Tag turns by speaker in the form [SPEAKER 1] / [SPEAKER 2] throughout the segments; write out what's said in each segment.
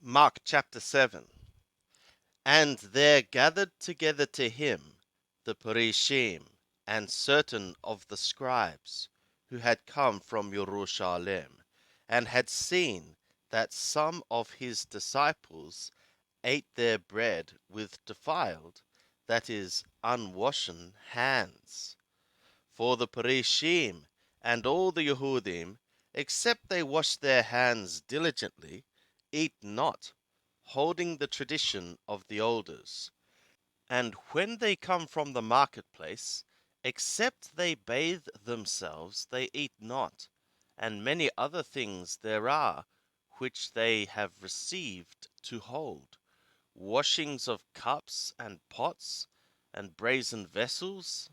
[SPEAKER 1] Mark chapter 7. And there gathered together to him the Parishim and certain of the scribes, who had come from Jerusalem, and had seen that some of his disciples ate their bread with defiled, that is, unwashen hands. For the Parishim and all the Yehudim, except they wash their hands diligently, eat not, holding the tradition of the elders. And when they come from the marketplace, except they bathe themselves, they eat not. And many other things there are which they have received to hold, washings of cups and pots and brazen vessels.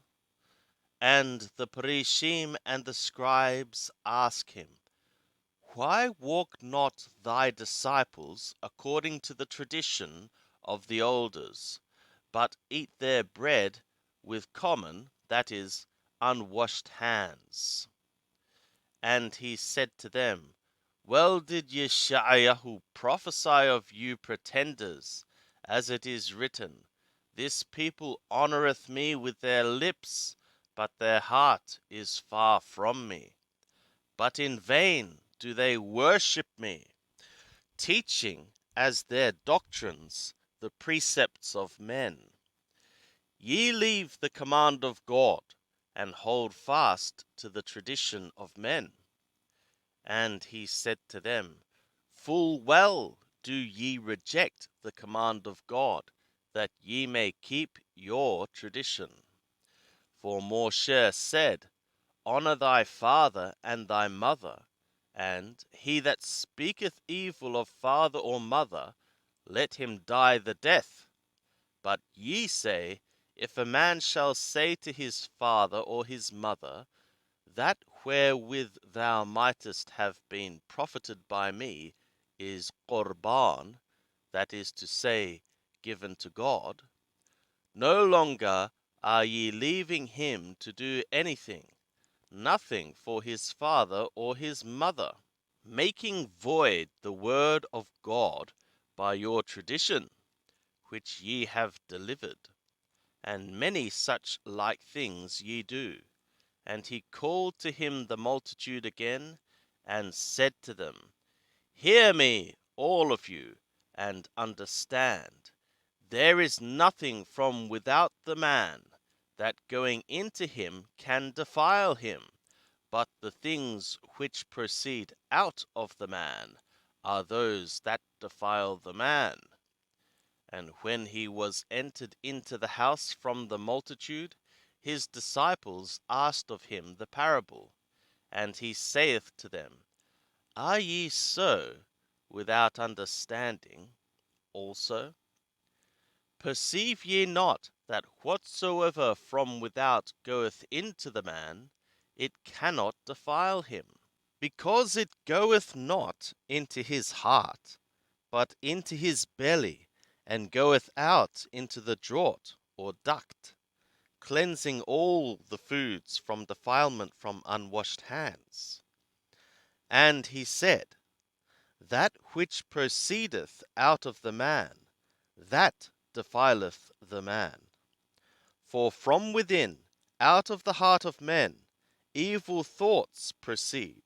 [SPEAKER 1] And the Parishim and the scribes ask him, Why walk not thy disciples according to the tradition of the elders, but eat their bread with common, that is, unwashed hands? And he said to them, Well did Yeshayahu prophesy of you pretenders, as it is written, This people honoureth me with their lips, but their heart is far from me. But in vain do they worship me, teaching as their doctrines the precepts of men. Ye leave the command of God, and hold fast to the tradition of men. And he said to them, Full well do ye reject the command of God, that ye may keep your tradition. For Moshe said, Honour thy father and thy mother, and he that speaketh evil of father or mother, let him die the death. But ye say, If a man shall say to his father or his mother, That wherewith thou mightest have been profited by me is Qurban, that is to say, given to God, no longer are ye leaving him to do anything, nothing for his father or his mother, making void the word of God by your tradition, which ye have delivered. And many such like things ye do. And he called to him the multitude again, and said to them, Hear me, all of you, and understand. There is nothing from without the man, that going into him can defile him, but the things which proceed out of the man are those that defile the man. And when he was entered into the house from the multitude, his disciples asked of him the parable. And he saith to them, Are ye so without understanding also? Perceive ye not that whatsoever from without goeth into the man, it cannot defile him, because it goeth not into his heart, but into his belly, and goeth out into the draught or duct, cleansing all the foods from defilement from unwashed hands? And he said, That which proceedeth out of the man, that defileth the man. For from within, out of the heart of men, evil thoughts proceed,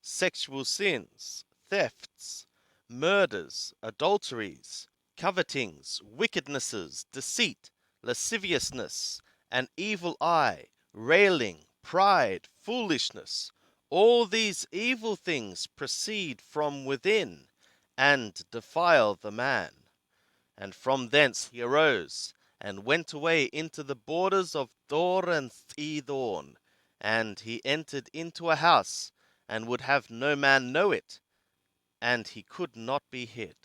[SPEAKER 1] sexual sins, thefts, murders, adulteries, covetings, wickednesses, deceit, lasciviousness, an evil eye, railing, pride, foolishness. All these evil things proceed from within, and defile the man. And from thence he arose, and went away into the borders of Dor and Sidon. And he entered into a house, and would have no man know it, and he could not be hid.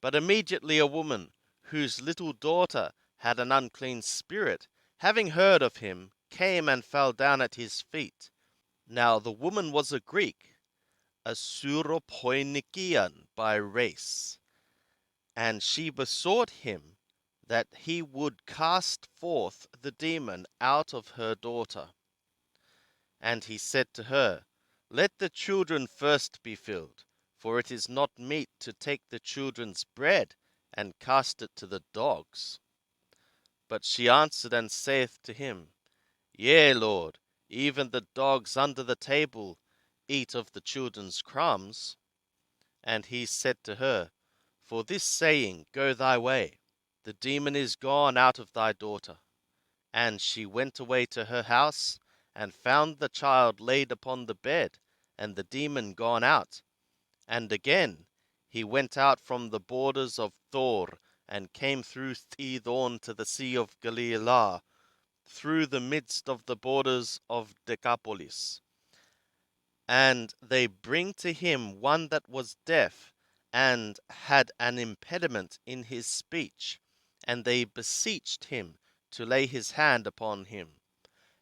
[SPEAKER 1] But immediately a woman, whose little daughter had an unclean spirit, having heard of him, came and fell down at his feet. Now the woman was a Greek, a Syrophoenician by race, and she besought him that he would cast forth the demon out of her daughter. And he said to her, Let the children first be filled, for it is not meet to take the children's bread, and cast it to the dogs. But she answered and saith to him, Yea, Lord, even the dogs under the table eat of the children's crumbs. And he said to her, For this saying, go thy way, the demon is gone out of thy daughter. And she went away to her house, and found the child laid upon the bed, and the demon gone out. And again he went out from the borders of Thor, and came through Thidon to the sea of Galilee, through the midst of the borders of Decapolis. And they bring to him one that was deaf, and had an impediment in his speech, and they beseeched him to lay his hand upon him.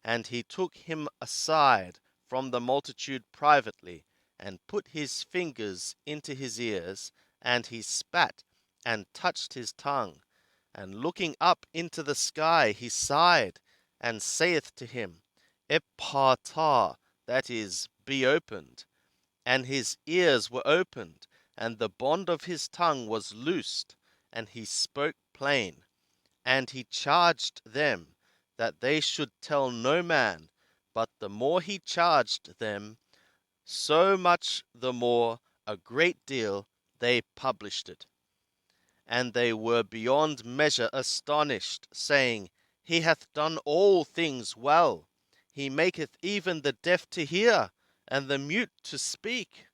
[SPEAKER 1] And he took him aside from the multitude privately, and put his fingers into his ears, and he spat, and touched his tongue. And looking up into the sky, he sighed, and saith to him, Ephphatha, that is, be opened. And his ears were opened, and the bond of his tongue was loosed, and he spoke plain. And he charged them that they should tell no man, but the more he charged them, so much the more a great deal they published it. And they were beyond measure astonished, saying, He hath done all things well. He maketh even the deaf to hear, and the mute to speak.